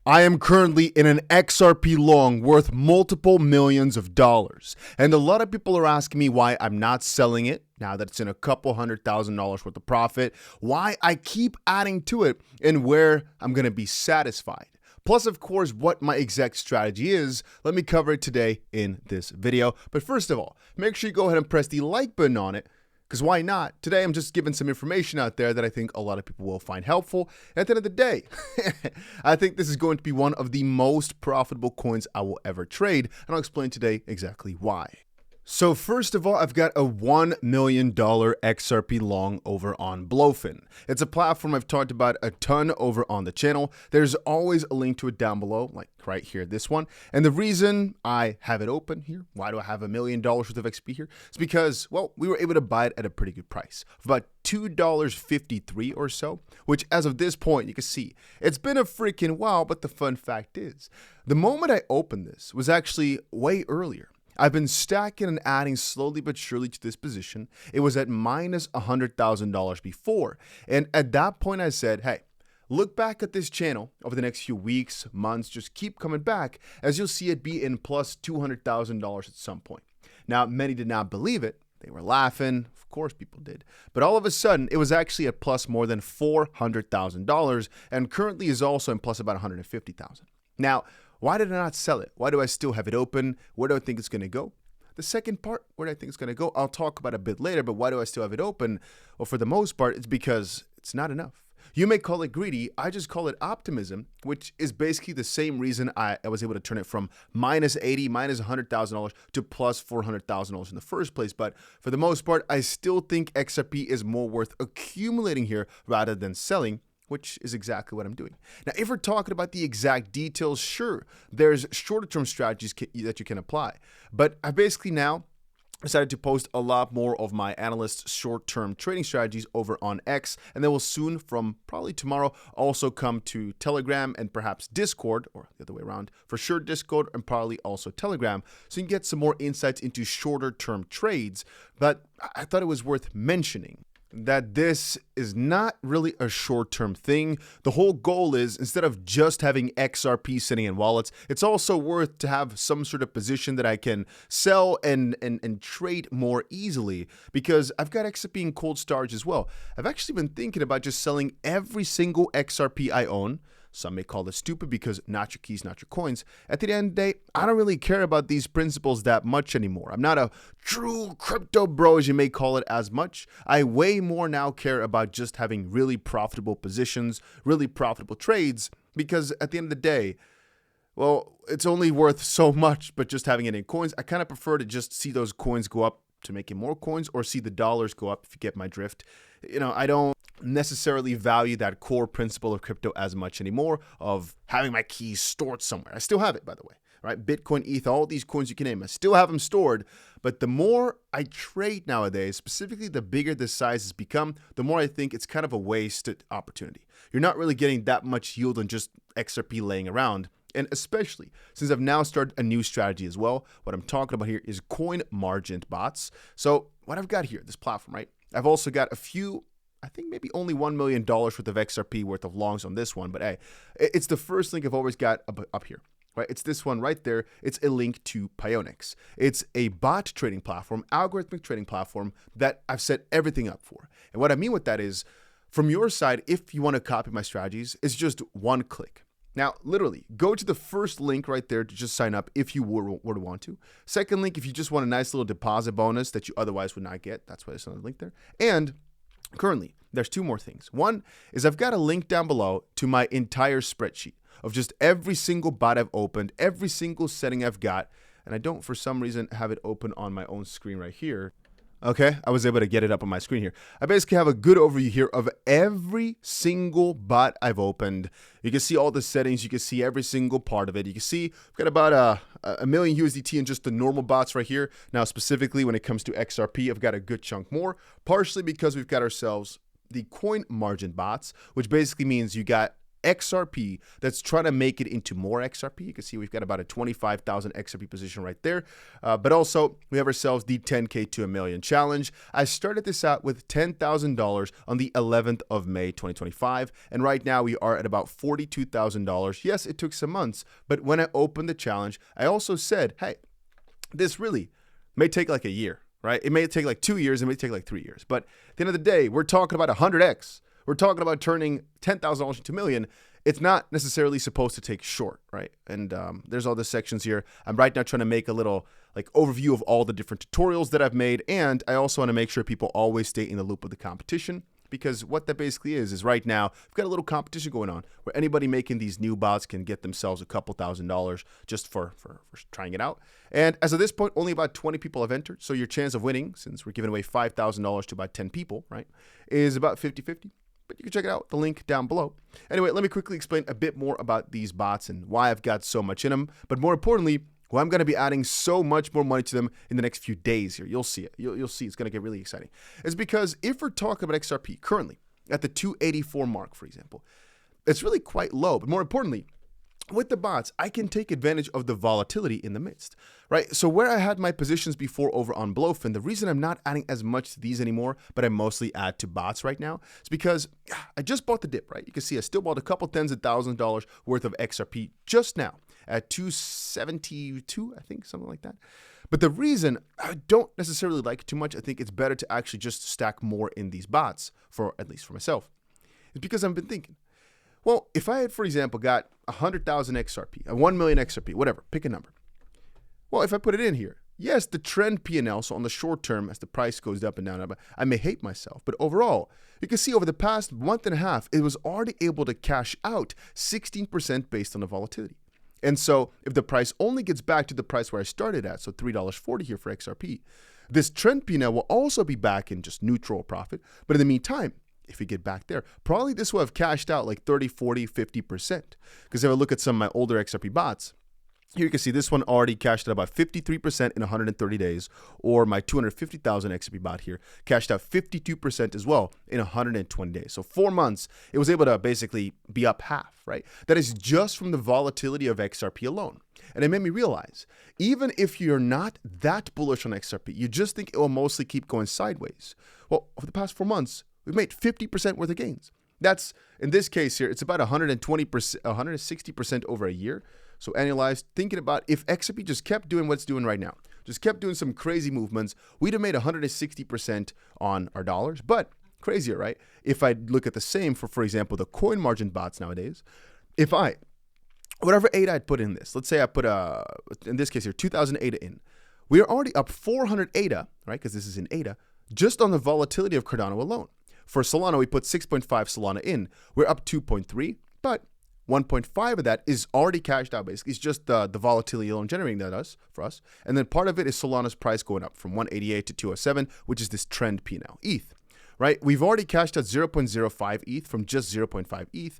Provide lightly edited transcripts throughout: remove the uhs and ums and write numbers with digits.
I am currently in an XRP long worth multiple millions of dollars. And a lot of people are asking me why I'm not selling it now that it's in a couple $100,000 worth of profit, why I keep adding to it, and where I'm going to be satisfied. Plus, of course, what my exact strategy is. Let me cover it today in this video. But first of all, make sure you go ahead and press the like button on it. Because why not? Today, I'm just giving some information out there that I think a lot of people will find helpful. At the end of the day, I think this is going to be one of the most profitable coins I will ever trade. And I'll explain today exactly why. So first of all, I've got a $1 million XRP long over on Bluefin. It's a platform I've talked about a ton over on the channel. There's always a link to it down below, like right here, this one. And the reason I have it open here, why do I have $1 million worth of XP here? It's because, well, we were able to buy it at a pretty good price, about $2.53 or so, which as of this point, you can see, it's been a freaking while, but the fun fact is, the moment I opened this was actually way earlier. I've been stacking and adding slowly but surely to this position. It was at minus $100,000 before. And at that point I said, hey, look back at this channel over the next few weeks, months, just keep coming back as you'll see it be in plus $200,000 at some point. Now, many did not believe it. They were laughing. Of course people did. But all of a sudden, it was actually at plus more than $400,000 and currently is also in plus about $150,000. Now, why did I not sell it? Why do I still have it open? Where do I think it's going to go? The second part, where do I think it's going to go, I'll talk about a bit later, but why do I still have it open? Well, for the most part, it's because it's not enough. You may call it greedy. I just call it optimism, which is basically the same reason I was able to turn it from minus 80, minus $100,000 to plus $400,000 in the first place. But for the most part, I still think XRP is more worth accumulating here rather than selling, which is exactly what I'm doing. Now, if we're talking about the exact details, sure, there's shorter term strategies that you can apply. But I basically now decided to post a lot more of my analysts' short-term trading strategies over on X, and they will soon, from probably tomorrow, also come to Telegram and perhaps Discord, or the other way around, for sure Discord and probably also Telegram, so you can get some more insights into shorter-term trades. But I thought it was worth mentioning that this is not really a short-term thing. The whole goal is, instead of just having XRP sitting in wallets, it's also worth to have some sort of position that I can sell and trade more easily, because I've got XRP in cold storage as well. I've actually been thinking about just selling every single XRP I own. Some may call it stupid because not your keys, not your coins. At the end of the day, I don't really care about these principles that much anymore. I'm not a true crypto bro, as you may call it, as much. I way more now care about just having really profitable positions, really profitable trades, because at the end of the day, well, it's only worth so much, but just having it in coins, I kind of prefer to just see those coins go up to making more coins, or see the dollars go up, if you get my drift. You know, I don't necessarily value that core principle of crypto as much anymore, of having my keys stored somewhere. I still have it, by the way, right? Bitcoin, ETH, all these coins you can name, I still have them stored. But the more I trade nowadays, specifically the bigger the size has become, the more I think it's kind of a wasted opportunity. You're not really getting that much yield on just XRP laying around. And especially since I've now started a new strategy as well. What I'm talking about here is coin margin bots. So what I've got here, this platform, right? I've also got a few, I think maybe only $1 million worth of XRP worth of longs on this one. But hey, it's the first link I've always got up here, right? It's this one right there. It's a link to Pionex. It's a bot trading platform, algorithmic trading platform that I've set everything up for. And what I mean with that is, from your side, if you want to copy my strategies, it's just one click. Now, literally, go to the first link right there to just sign up if you were to want to. Second link, if you just want a nice little deposit bonus that you otherwise would not get. That's why there's another link there. And currently, there's two more things. One is I've got a link down below to my entire spreadsheet of just every single bot I've opened, every single setting I've got. And I don't, for some reason, have it open on my own screen right here. Okay, I was able to get it up on my screen here. I basically have a good overview here of every single bot I've opened. You can see all the settings. You can see every single part of it. You can see I've got about a million USDT in just the normal bots right here. Now, specifically when it comes to XRP, I've got a good chunk more, partially because we've got ourselves the coin margin bots, which basically means you got XRP that's trying to make it into more XRP. You can see we've got about a 25,000 XRP position right there. But also, we have ourselves the 10K to a million challenge. I started this out with $10,000 on the 11th of May, 2025. And right now, we are at about $42,000. Yes, it took some months. But when I opened the challenge, I also said, hey, this really may take like a year, right? It may take like 2 years. It may take like 3 years. But at the end of the day, we're talking about 100x. We're talking about turning $10,000 into $1 million. It's not necessarily supposed to take short, right? And there's all the sections here. I'm right now trying to make a little like overview of all the different tutorials that I've made. And I also want to make sure people always stay in the loop of the competition, because what that basically is right now, we've got a little competition going on where anybody making these new bots can get themselves a couple $1,000s just for trying it out. And as of this point, only about 20 people have entered. So your chance of winning, since we're giving away $5,000 to about 10 people, right, is about 50-50. But you can check it out, the link down below. Anyway, let me quickly explain a bit more about these bots and why I've got so much in them. But more importantly, why I'm going to be adding so much more money to them in the next few days here. You'll see it. You'll see it's going to get really exciting. It's because if we're talking about XRP currently at the 284 mark, for example, it's really quite low. But more importantly, with the bots, I can take advantage of the volatility in the midst, right? So where I had my positions before over on Blowfin, the reason I'm not adding as much to these anymore, but I mostly add to bots right now, is because I just bought the dip, right? You can see I still bought a couple tens of thousands of dollars worth of XRP just now at 272, I think, something like that. But the reason I don't necessarily like it too much, I think it's better to actually just stack more in these bots, for at least for myself, is because I've been thinking, well, if I had, for example, got 100,000 XRP, 1 million XRP, whatever, pick a number. Well, if I put it in here, yes, the trend P&L, so on the short term, as the price goes up and down, I may hate myself. But overall, you can see over the past month and a half, it was already able to cash out 16% based on the volatility. And so if the price only gets back to the price where I started at, so $3.40 here for XRP, this trend P&L will also be back in just neutral profit. But in the meantime, if we get back there, probably this will have cashed out like 30, 40, 50%. Because if I look at some of my older XRP bots, here you can see this one already cashed out about 53% in 130 days, or my 250,000 XRP bot here cashed out 52% as well in 120 days. So 4 months, it was able to basically be up half, right? That is just from the volatility of XRP alone. And it made me realize, even if you're not that bullish on XRP, you just think it will mostly keep going sideways. Well, over the past 4 months, we've made 50% worth of gains. That's, in this case here, it's about 120%, 160% over a year. So annualized, thinking about if XRP just kept doing what it's doing right now, just kept doing some crazy movements, we'd have made 160% on our dollars. But crazier, right? If I look at the same for example, the coin margin bots nowadays, if whatever ADA I'd put in this, let's say I put, in this case here, 2,000 ADA in, we are already up 400 ADA, right? Because this is in ADA, just on the volatility of Cardano alone. For Solana, we put 6.5 Solana in. We're up 2.3, but 1.5 of that is already cashed out, basically. It's just the volatility alone generating that for us. And then part of it is Solana's price going up from 188 to 207, which is this trend P&L, ETH, right? We've already cashed out 0.05 ETH from just 0.5 ETH,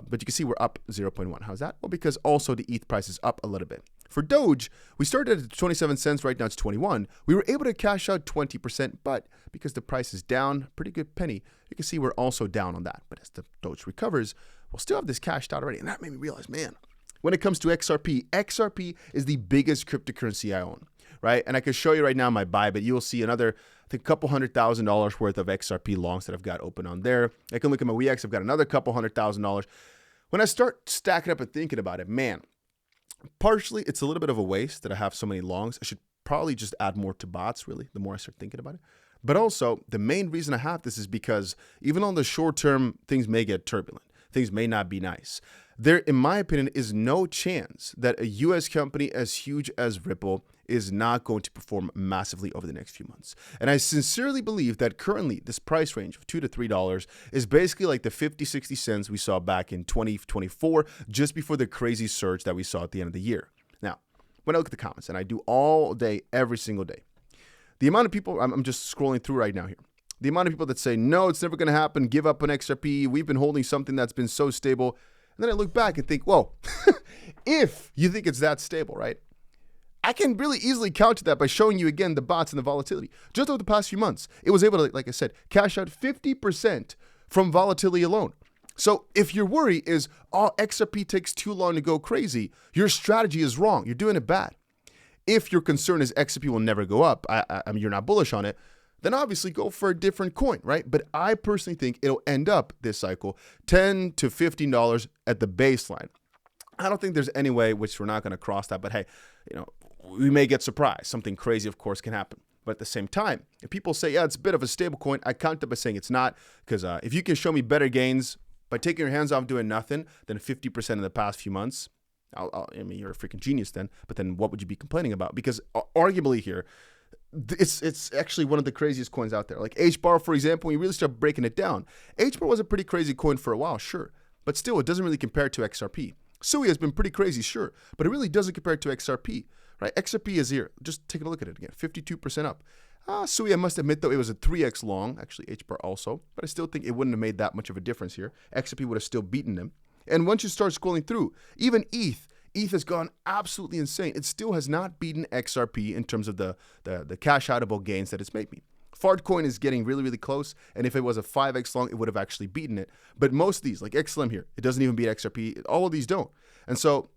but you can see we're up 0.1. How's that? Well, because also the ETH price is up a little bit. For Doge, we started at 27 cents, right now it's 21. We were able to cash out 20%, but because the price is down, pretty good penny, you can see we're also down on that. But as the Doge recovers, we'll still have this cashed out already. And that made me realize, man, when it comes to XRP, XRP is the biggest cryptocurrency I own, right? And I can show you right now my buy, but you'll see another, I think, couple $100,000 worth of XRP longs that I've got open on there. I can look at my WEX, I've got another couple $100,000. When I start stacking up and thinking about it, man, partially it's a little bit of a waste that I have so many longs. I should probably just add more to bots, really, the more I start thinking about it. But also, the main reason I have this is because even on the short term, things may get turbulent. Things may not be nice. There, in my opinion, is no chance that a US company as huge as Ripple is not going to perform massively over the next few months. And I sincerely believe that currently this price range of $2 to $3 is basically like the 50, 60 cents we saw back in 2024, just before the crazy surge that we saw at the end of the year. Now, when I look at the comments, and I do all day, every single day, the amount of people, I'm just scrolling through right now here, the amount of people that say, no, it's never going to happen, give up on XRP, we've been holding something that's been so stable. And then I look back and think, whoa, if you think it's that stable, right? I can really easily counter that by showing you again the bots and the volatility. Just over the past few months, it was able to, like I said, cash out 50% from volatility alone. So if your worry is, oh, XRP takes too long to go crazy, your strategy is wrong. You're doing it bad. If your concern is XRP will never go up, I mean, you're not bullish on it, then obviously go for a different coin, right? But I personally think it'll end up this cycle $10 to $15 at the baseline. I don't think there's any way, which we're not going to cross that, but hey, you know, we may get surprised. Something crazy, of course, can happen. But at the same time, if people say, yeah, it's a bit of a stable coin, I counter by saying it's not, because if you can show me better gains by taking your hands off doing nothing than 50% in the past few months, I mean, you're a freaking genius then. But then what would you be complaining about? Because arguably here, it's actually one of the craziest coins out there. Like 𝗕𝗓𝗪, for example, when you really start breaking it down, 𝗕𝗓𝗪 was a pretty crazy coin for a while, sure. But still, it doesn't really compare to XRP. 𝗬𝗎 has been pretty crazy, sure. But it really doesn't compare to XRP, right? XRP is here. Just take a look at it again. 52% up. 𝗬𝗎, I must admit, though, it was a 3x long. Actually, 𝗕𝗓𝗪 also. But I still think it wouldn't have made that much of a difference here. XRP would have still beaten them. And once you start scrolling through, even ETH has gone absolutely insane. It still has not beaten XRP in terms of the cash outable gains that it's made me. Fartcoin is getting really, really close. And if it was a 5x long, it would have actually beaten it. But most of these, like XLM here, it doesn't even beat XRP. All of these don't. And so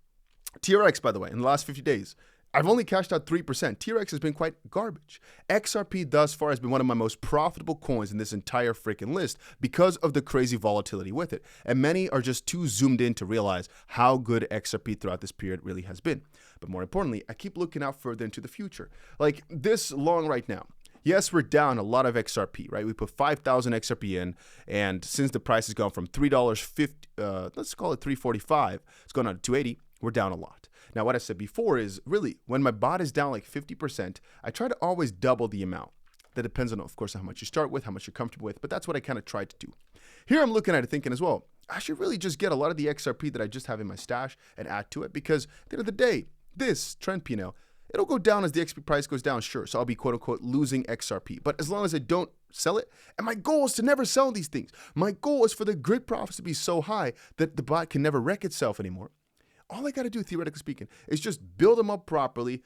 TRX, by the way, in the last 50 days, I've only cashed out 3%. TRX has been quite garbage. XRP thus far has been one of my most profitable coins in this entire freaking list because of the crazy volatility with it. And many are just too zoomed in to realize how good XRP throughout this period really has been. But more importantly, I keep looking out further into the future. Like this long right now. Yes, we're down a lot of XRP, right? We put 5,000 XRP in, and since the price has gone from $3.50, let's call it $3.45, it's gone on to $2.80, we're down a lot. Now, what I said before is really when my bot is down like 50%, I try to always double the amount. That depends on, of course, how much you start with, how much you're comfortable with, but that's what I kind of tried to do. Here I'm looking at it thinking as well, I should really just get a lot of the XRP that I just have in my stash and add to it because at the end of the day, this trend P&L, it'll go down as the XP price goes down, sure. So I'll be quote unquote losing XRP. But as long as I don't sell it, and my goal is to never sell these things. My goal is for the grid profits to be so high that the bot can never wreck itself anymore. All I got to do, theoretically speaking, is just build them up properly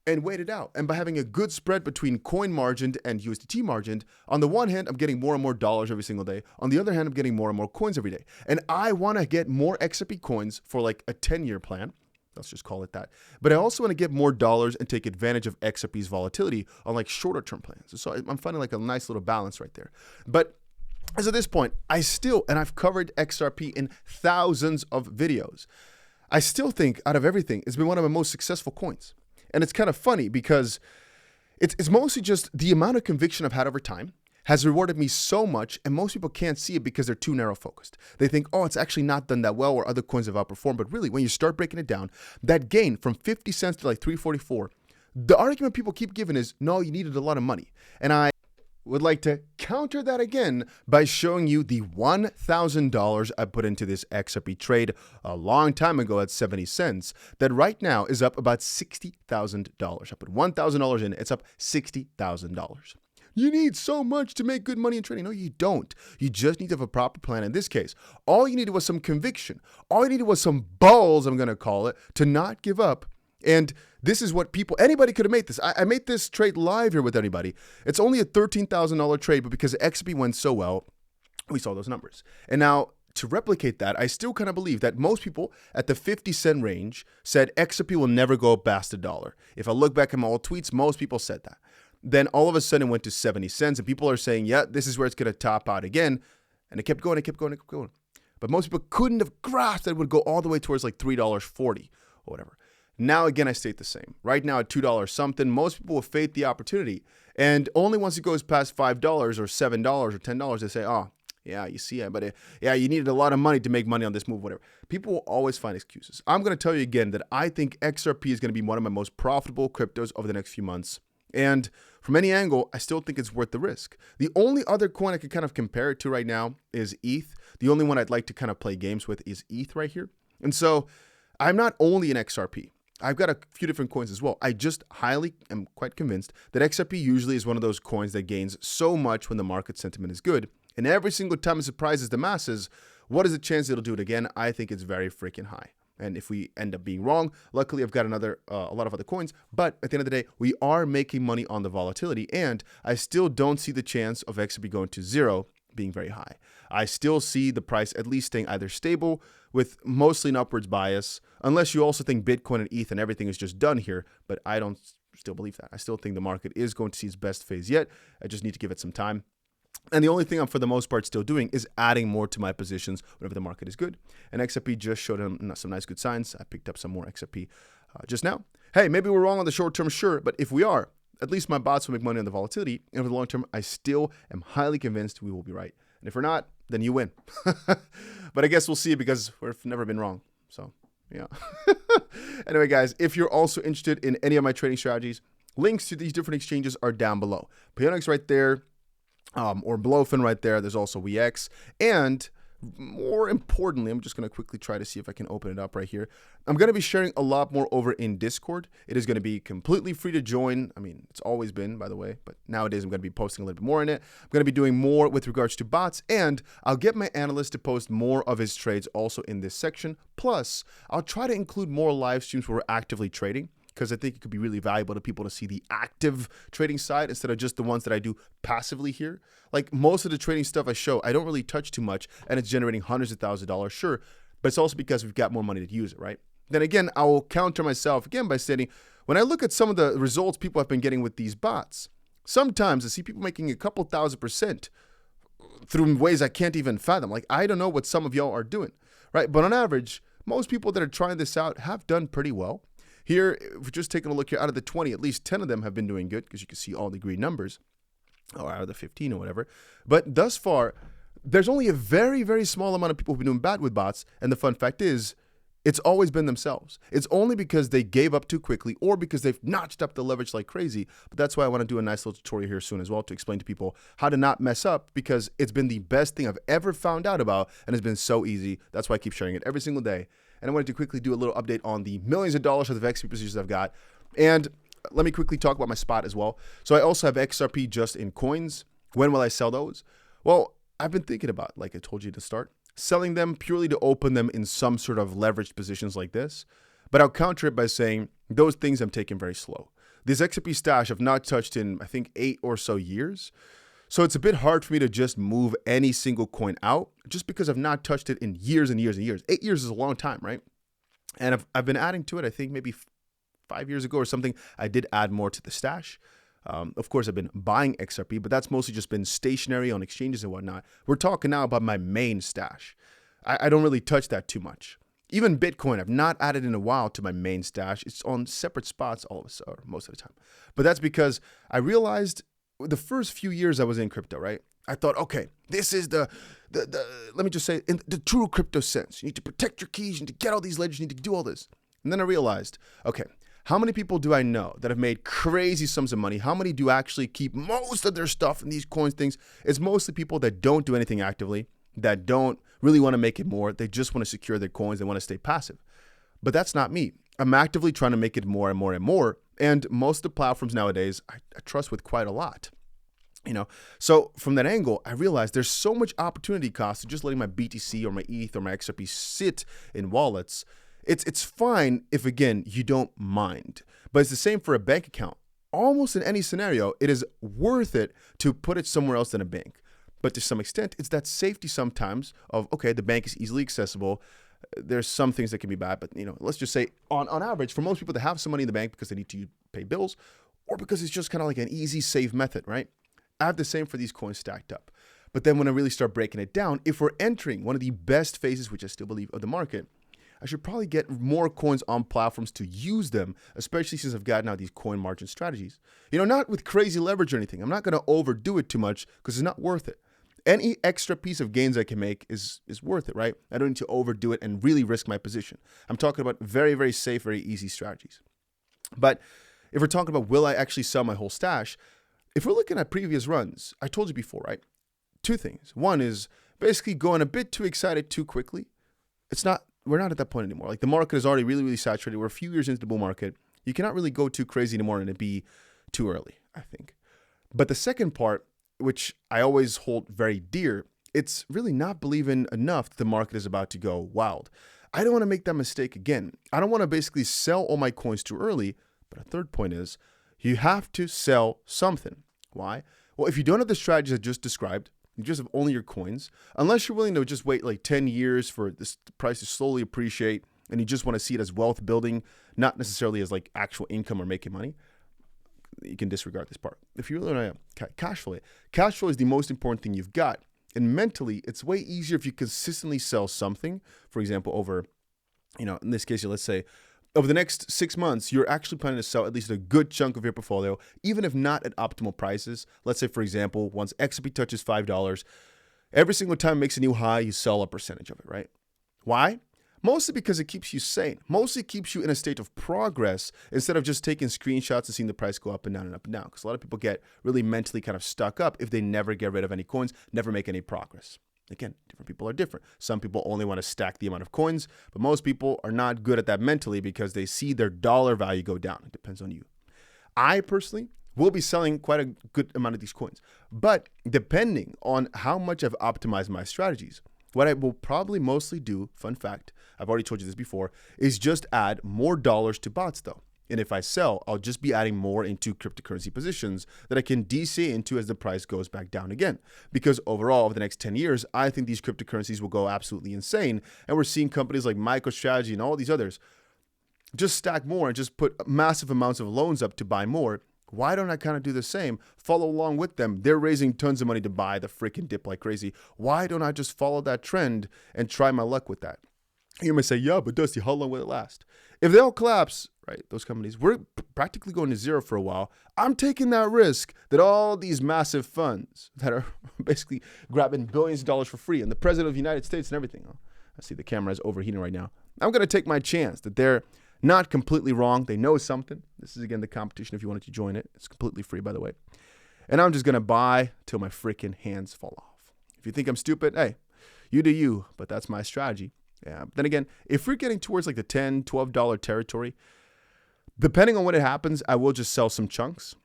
and wait it out. And by having a good spread between coin margined and USDT margined, on the one hand, I'm getting more and more dollars every single day. On the other hand, I'm getting more and more coins every day. And I want to get more XRP coins for like a 10-year plan. Let's just call it that. But I also want to get more dollars and take advantage of XRP's volatility on like shorter term plans. So I'm finding like a nice little balance right there. But as of this point, I've covered XRP in thousands of videos. I still think out of everything, it's been one of my most successful coins. And it's kind of funny because it's mostly just the amount of conviction I've had over time has rewarded me so much, and most people can't see it because they're too narrow focused. They think, oh, it's actually not done that well, or other coins have outperformed. But really, when you start breaking it down, that gain from 50 cents to like 3.44, the argument people keep giving is, no, you needed a lot of money. And I would like to counter that again by showing you the $1,000 I put into this XRP trade a long time ago at 70 cents that right now is up about $60,000. I put $1,000 in, it's up $60,000. You need so much to make good money in trading. No, you don't. You just need to have a proper plan. In this case, all you needed was some conviction. All you needed was some balls, I'm going to call it, to not give up. And this is what anybody could have made this. I made this trade live here with anybody. It's only a $13,000 trade, but because XRP went so well, we saw those numbers. And now to replicate that, I still kind of believe that most people at the 50-cent range said XRP will never go past $1. If I look back at my old tweets, most people said that. Then all of a sudden it went to 70 cents and people are saying, yeah, this is where it's going to top out again. And it kept going, it kept going, it kept going. But most people couldn't have grasped that it would go all the way towards like $3.40 or whatever. Now, again, I state the same. Right now at $2 something, most people will fade the opportunity. And only once it goes past $5 or $7 or $10, they say, oh, yeah, you see it. But yeah, you needed a lot of money to make money on this move, whatever. People will always find excuses. I'm going to tell you again that I think XRP is going to be one of my most profitable cryptos over the next few months. And from any angle, I still think it's worth the risk. The only other coin I could kind of compare it to right now is ETH. The only one I'd like to kind of play games with is ETH right here. And so I'm not only an XRP. I've got a few different coins as well. I just highly am quite convinced that XRP usually is one of those coins that gains so much when the market sentiment is good. And every single time it surprises the masses, what is the chance it'll do it again? I think it's very freaking high. And if we end up being wrong, luckily I've got a lot of other coins. But at the end of the day, we are making money on the volatility. And I still don't see the chance of XRP going to zero being very high. I still see the price at least staying either stable with mostly an upwards bias, unless you also think Bitcoin and ETH and everything is just done here, but I don't still believe that. I still think the market is going to see its best phase yet. I just need to give it some time. And the only thing I'm for the most part still doing is adding more to my positions whenever the market is good. And XRP just showed him some nice good signs. I picked up some more XRP just now. Hey, maybe we're wrong on the short term, sure, but if we are, at least my bots will make money on the volatility. And for the long term, I still am highly convinced we will be right. And if we're not, then you win. But I guess we'll see because we've never been wrong. So, yeah. Anyway, guys, if you're also interested in any of my trading strategies, links to these different exchanges are down below. Payonix right there, or Bluefin right there. There's also WeX. And more importantly, I'm just going to quickly try to see if I can open it up right here. I'm going to be sharing a lot more over in Discord. It is going to be completely free to join. I mean, it's always been, by the way, but nowadays I'm going to be posting a little bit more in it. I'm going to be doing more with regards to bots, and I'll get my analyst to post more of his trades also in this section. Plus, I'll try to include more live streams where we're actively trading, because I think it could be really valuable to people to see the active trading side instead of just the ones that I do passively here. Like most of the trading stuff I show, I don't really touch too much, and it's generating hundreds of thousands of dollars, sure, but it's also because we've got more money to use it, right? Then again, I will counter myself again by stating, when I look at some of the results people have been getting with these bots, sometimes I see people making a couple $1,000% through ways I can't even fathom. Like, I don't know what some of y'all are doing, right? But on average, most people that are trying this out have done pretty well. Here, if we're just taking a look here, out of the 20, at least 10 of them have been doing good, because you can see all the green numbers, or out of the 15 or whatever. But thus far, there's only a very, very small amount of people who've been doing bad with bots. And the fun fact is, it's always been themselves. It's only because they gave up too quickly or because they've notched up the leverage like crazy. But that's why I want to do a nice little tutorial here soon as well to explain to people how to not mess up, because it's been the best thing I've ever found out about, and it's been so easy. That's why I keep sharing it every single day. And I wanted to quickly do a little update on the millions of dollars worth of XRP positions I've got. And let me quickly talk about my spot as well. So I also have XRP just in coins. When will I sell those? Well, I've been thinking about, like I told you to start, selling them purely to open them in some sort of leveraged positions like this. But I'll counter it by saying those things I'm taking very slow. This XRP stash I've not touched in, I think, 8 or so years. So it's a bit hard for me to just move any single coin out just because I've not touched it in years and years and years. 8 years is a long time, right? And I've been adding to it, I think maybe 5 years ago or something, I did add more to the stash. Of course, I've been buying XRP, but that's mostly just been stationary on exchanges and whatnot. We're talking now about my main stash. I don't really touch that too much. Even Bitcoin, I've not added in a while to my main stash. It's on separate spots all of a sudden, most of the time. But that's because I realized the first few years I was in crypto, right? I thought, okay, this is the let me just say, in the true crypto sense. You need to protect your keys, you need to get all these ledgers, you need to do all this. And then I realized, okay, how many people do I know that have made crazy sums of money? How many do actually keep most of their stuff in these coins things? It's mostly people that don't do anything actively, that don't really want to make it more. They just want to secure their coins. They want to stay passive. But that's not me. I'm actively trying to make it more and more and more. And most of the platforms nowadays, I trust with quite a lot. You know, so from that angle, I realized there's so much opportunity cost to just letting my BTC or my ETH or my XRP sit in wallets. It's fine if, again, you don't mind. But it's the same for a bank account. Almost in any scenario, it is worth it to put it somewhere else than a bank. But to some extent, it's that safety sometimes of, okay, the bank is easily accessible. There's some things that can be bad, but, you know, let's just say on average, for most people that have some money in the bank because they need to pay bills or because it's just kind of like an easy, safe method, right? I have the same for these coins stacked up. But then when I really start breaking it down, if we're entering one of the best phases, which I still believe, of the market, I should probably get more coins on platforms to use them, especially since I've got now these coin margin strategies. You know, not with crazy leverage or anything. I'm not going to overdo it too much because it's not worth it. Any extra piece of gains I can make is worth it, right? I don't need to overdo it and really risk my position. I'm talking about very, very safe, very easy strategies. But if we're talking about will I actually sell my whole stash, if we're looking at previous runs, I told you before, right? Two things. One is basically going a bit too excited too quickly. We're not at that point anymore. Like, the market is already really, really saturated. We're a few years into the bull market. You cannot really go too crazy anymore and it be too early, I think. But the second part, which I always hold very dear, it's really not believing enough that the market is about to go wild. I don't want to make that mistake again. I don't want to basically sell all my coins too early. But a third point is you have to sell something. Why? Well, if you don't have the strategies I just described, you just have only your coins, unless you're willing to just wait like 10 years for this price to slowly appreciate and you just want to see it as wealth building, not necessarily as like actual income or making money, you can disregard this part. If you really want to cash flow is the most important thing you've got. And mentally, it's way easier if you consistently sell something. For example, over, in this case, let's say over the next 6 months, you're actually planning to sell at least a good chunk of your portfolio, even if not at optimal prices. Let's say, for example, once XRP touches $5, every single time it makes a new high, you sell a percentage of it, right? Why? Mostly because it keeps you sane. Mostly keeps you in a state of progress instead of just taking screenshots and seeing the price go up and down and up and down. Because a lot of people get really mentally kind of stuck up if they never get rid of any coins, never make any progress. Again, different people are different. Some people only want to stack the amount of coins, but most people are not good at that mentally because they see their dollar value go down. It depends on you. I personally will be selling quite a good amount of these coins, but depending on how much I've optimized my strategies, what I will probably mostly do, fun fact, I've already told you this before, is just add more dollars to bots though. And if I sell, I'll just be adding more into cryptocurrency positions that I can DC into as the price goes back down again. Because overall, over the next 10 years, I think these cryptocurrencies will go absolutely insane. And we're seeing companies like MicroStrategy and all these others just stack more and just put massive amounts of loans up to buy more. Why don't I kind of do the same? Follow along with them. They're raising tons of money to buy the freaking dip like crazy. Why don't I just follow that trend and try my luck with that? You may say, yeah, but Dusty, how long will it last? If they all collapse, right, those companies, we're practically going to zero for a while. I'm taking that risk that all these massive funds that are basically grabbing billions of dollars for free and the president of the United States and everything. Oh, I see the camera is overheating right now. I'm going to take my chance that they're not completely wrong. They know something. This is, again, the competition if you wanted to join it. It's completely free, by the way. And I'm just going to buy till my freaking hands fall off. If you think I'm stupid, hey, you do you, but that's my strategy. Yeah. Then again, if we're getting towards like the $10, $12 territory, depending on when it happens, I will just sell some chunks.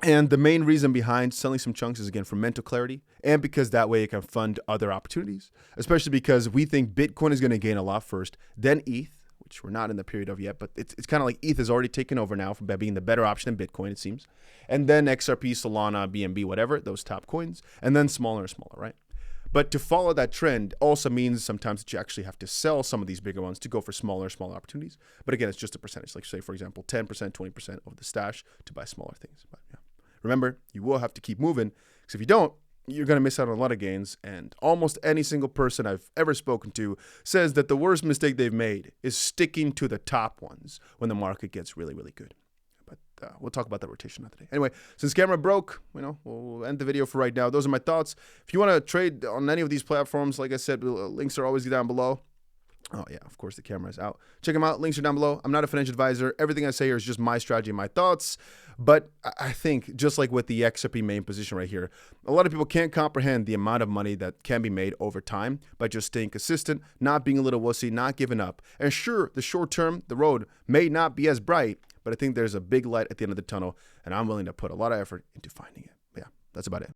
And the main reason behind selling some chunks is, again, for mental clarity and because that way it can fund other opportunities, especially because we think Bitcoin is going to gain a lot first, then ETH, which we're not in the period of yet, but it's kind of like ETH has already taken over now by being the better option than Bitcoin, it seems. And then XRP, Solana, BNB, whatever, those top coins, and then smaller and smaller, right? But to follow that trend also means sometimes that you actually have to sell some of these bigger ones to go for smaller opportunities. But again, it's just a percentage. Like say, for example, 10%, 20% of the stash to buy smaller things. But yeah, remember, you will have to keep moving because if you don't, you're going to miss out on a lot of gains. And almost any single person I've ever spoken to says that the worst mistake they've made is sticking to the top ones when the market gets really, really good. But we'll talk about that rotation today. Anyway, since camera broke, we'll end the video for right now. Those are my thoughts. If you want to trade on any of these platforms, like I said, links are always down below. Oh, yeah, of course, the camera is out. Check them out. Links are down below. I'm not a financial advisor. Everything I say here is just my strategy and my thoughts. But I think, just like with the XRP main position right here, a lot of people can't comprehend the amount of money that can be made over time by just staying consistent, not being a little wussy, not giving up. And sure, the short term, the road may not be as bright, but I think there's a big light at the end of the tunnel, and I'm willing to put a lot of effort into finding it. Yeah, that's about it.